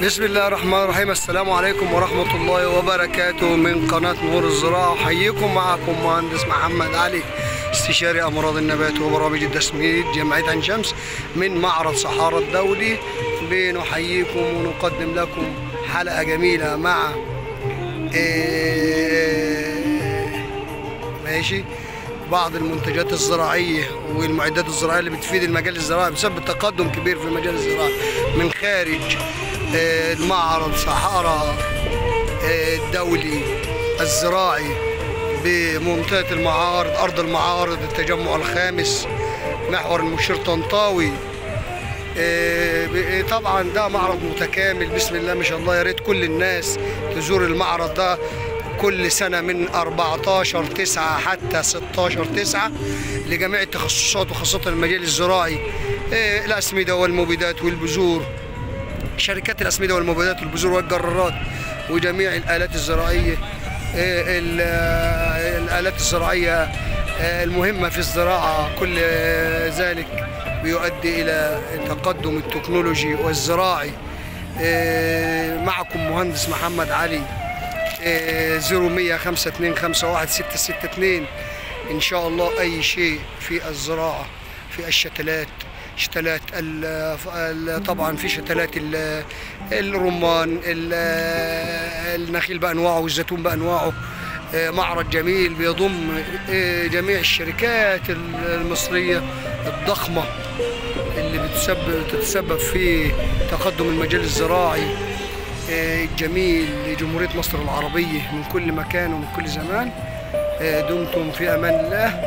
بسم الله الرحمن الرحيم. السلام عليكم ورحمة الله وبركاته من قناة نور الزراعة. أحييكم، معكم مهندس محمد علي، استشاري أمراض النبات وبرامج التسميد جامعة عين شمس من معرض صحارى الدولي. بنحييكم ونقدم لكم حلقة جميلة مع ماشي بعض المنتجات الزراعية والمعدات الزراعية اللي بتفيد المجال الزراعي بسبب تقدم كبير في المجال الزراعي من خارج المعرض صحارى الدولي الزراعي بمنطقة المعارض، أرض المعارض، التجمع الخامس، محور المشير طنطاوي. طبعا ده معرض متكامل بسم الله ما شاء الله. يا ريت كل الناس تزور المعرض ده كل سنة من 14/9 حتى 16/9 لجميع التخصصات وخاصة المجال الزراعي، الأسمدة والمبيدات والبذور، شركات الأسمدة والمبيدات والبذور والجرارات، وجميع الآلات الزراعية، الآلات الزراعية المهمة في الزراعة. كل ذلك بيؤدي إلى تقدم التكنولوجي والزراعي. معكم مهندس محمد علي، 010052516662. إن شاء الله أي شيء في الزراعة، في الشتلات، شتلات طبعا في شتلات الرمان، النخيل بأنواعه والزيتون بأنواعه. معرض جميل بيضم جميع الشركات المصرية الضخمة اللي تتسبب في تقدم المجال الزراعي الجميل لجمهورية مصر العربية من كل مكان ومن كل زمان. دمتم في أمان الله،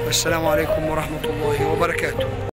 والسلام عليكم ورحمة الله وبركاته.